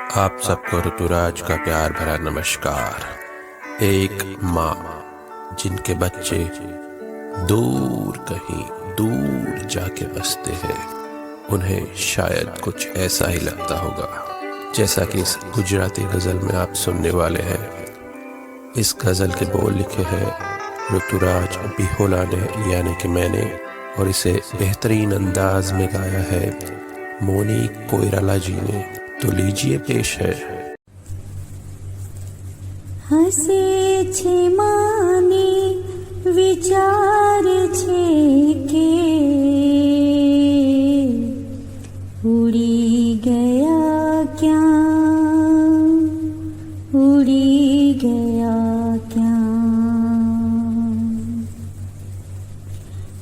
आप सबको ऋतुराज का प्यार भरा नमस्कार। एक माँ जिनके बच्चे दूर कहीं दूर जाके बसते हैं, उन्हें शायद कुछ ऐसा ही लगता होगा जैसा कि इस गुजराती गज़ल में आप सुनने वाले हैं। इस गज़ल के बोल लिखे हैं ऋतुराज बिहोला ने, यानी कि मैंने, और इसे बेहतरीन अंदाज में गाया है मोनिक कोइराला जी ने। तो लीजिए पेश है। हसे छे माने विचार छे के उड़ी गया क्या, उड़ी गया क्या।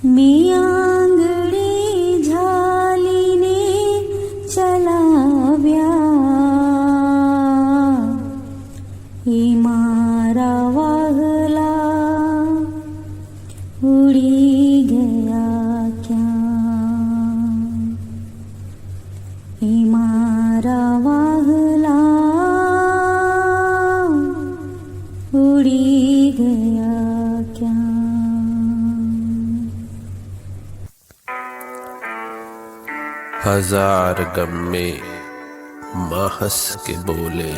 मैं आंगड़ी झाली ने चलाव्या, ये मारा वागला उड़ी गया क्या, ये मारा वागला उड़ी गया क्या। हजार गम में माँ हंस के बोले,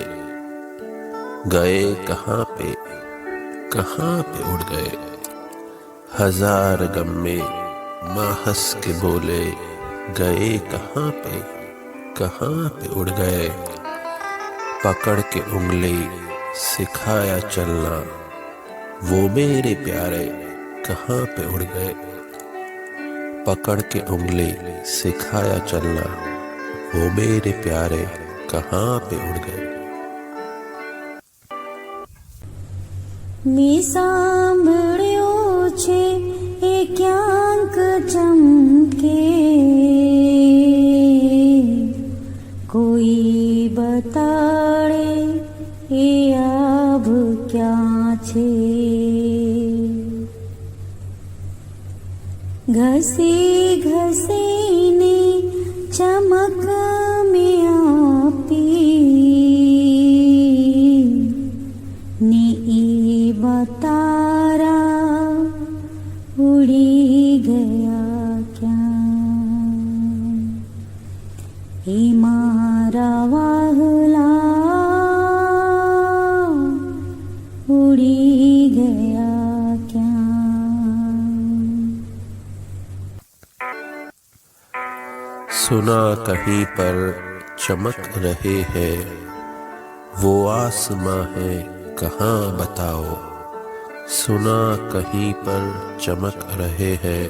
गए कहाँ पे उड़ गए। हजार गम में माँ हंस के बोले, गए कहाँ पे उड़ गए। पकड़ के उंगली सिखाया चलना, वो मेरे प्यारे कहाँ पे उड़ गए। पकड़ के उंगली सिखाया चलना, वो मेरे प्यारे कहाँ पे उड़ गए। मैं सांभळ्यो छे ए क्यांक चमके, कोई बताड़े ए आभ क्या छे। घसी घसी ने चमक में आपी, ने ई बतारा उड़ी गया क्या। ए मारा वागला उड़ी गया क्या। सुना कहीं पर चमक रहे हैं, वो आसमां है कहाँ बताओ। सुना कहीं पर चमक रहे हैं,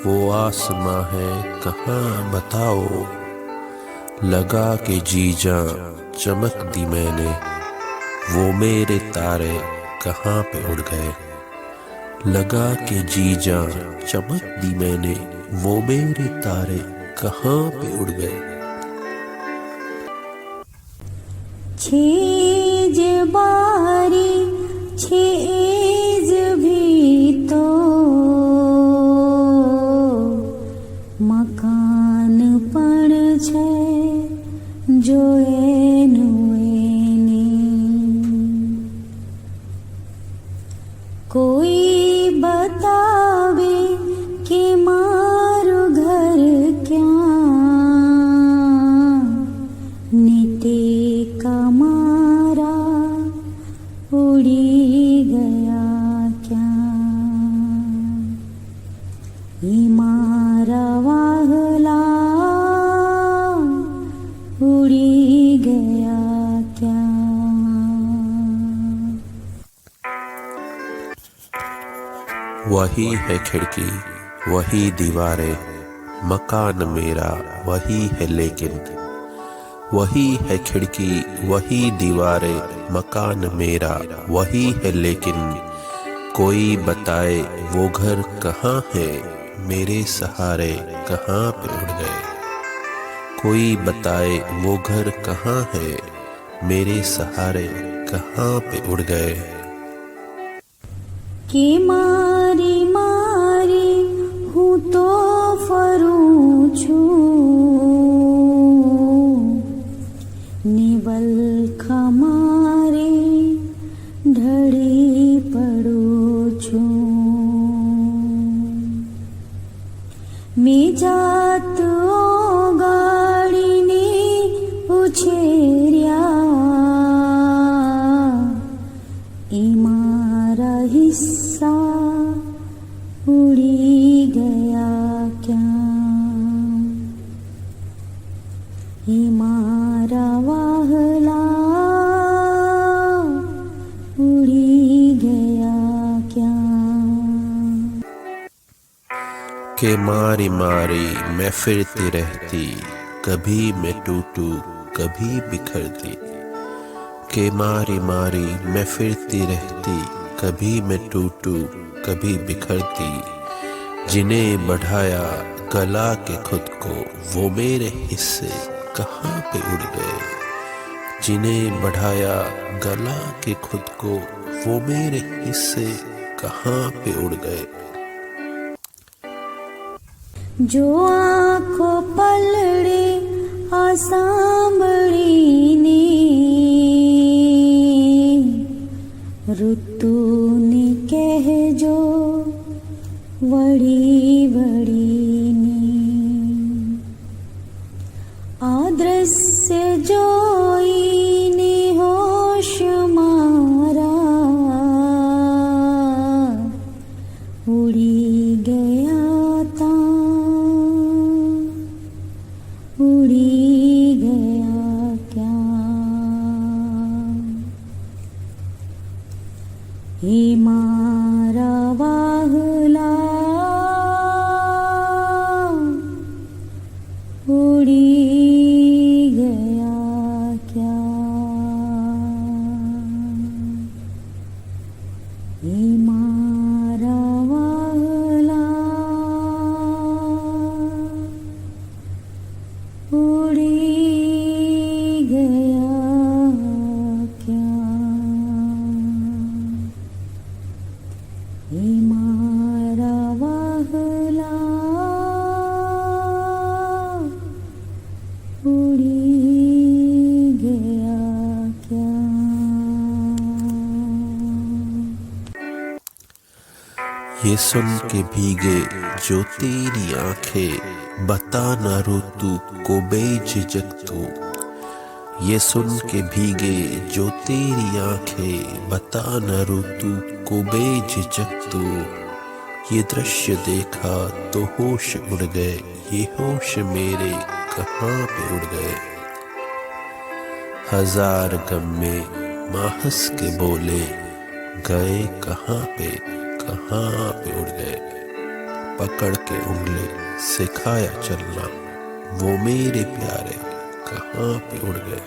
वो आसमां है कहाँ बताओ। लगा के जीजा चमक दी मैंने, वो मेरे तारे कहाँ पे उड़ गए। लगा के जीजा चमक दी मैंने, वो मेरे तारे कहाँ पे उड़ गए। छेज बारी छेज भी तो मकान पण छे जो एनु एने। कोई बतावे कि मारू घर क्या, नीते का मारा उड़ी गया क्या। ये मारा वागला उड़ी गया क्या। वही है खिड़की वही दीवारें, मकान मेरा वही है लेकिन। वही है खिड़की वही दीवारें, मकान मेरा वही है लेकिन। कोई बताए वो घर कहाँ है, मेरे सहारे कहाँ पे उड़ गए। कोई बताए वो घर कहाँ है, मेरे सहारे कहाँ पे उड़ गए। कि मारी मारी हूँ तो फरूं छू, नेवल खमारे ढળી પડું છું મેં જાત ઓગાળીને ઉછેર્યા એ મારા હિસ્સા ઉડી ગયા ક્યાં એ મારા વાહલા के मारी मारी मैं फिरती रहती, कभी मैं टूटू कभी बिखरती। के मारी मारी मैं फिरती रहती, कभी मैं टूटू कभी बिखरती। जिन्हें बढ़ाया गला के खुद को, वो मेरे हिस्से कहाँ पे उड़ गए। जिन्हें बढ़ाया गला के खुद को, वो मेरे हिस्से कहाँ पे उड़ गए। जो आँखो पलड़े आ सांभळीने ऋतुनी कहेजो वળી વળીને आ दृश्य જોઈને હોશ મારા ઉડી ગયા उड़ी गया क्या हे मारा वाहला उड़ी गया क्या हे मारा वाहला उड़ी गया क्या हे मारा वाहला उड़ी गया क्या। ये सुन के भीगे जो तेरी आंखें, बता ना रो तू को बेझिझक तू। ये सुन के भीगे जो तेरी आंखें, बता ना रो तू को बेझिझक तू। ये दृश्य देखा तो होश उड़ गए, ये होश मेरे कहाँ पे उड़ गए। हजार गम में माँ हंस के बोले, गए कहाँ पे उड़ गए। पकड़ के उंगली सिखाया चलना, वो मेरे प्यारे कहाँ पे उड़ गए।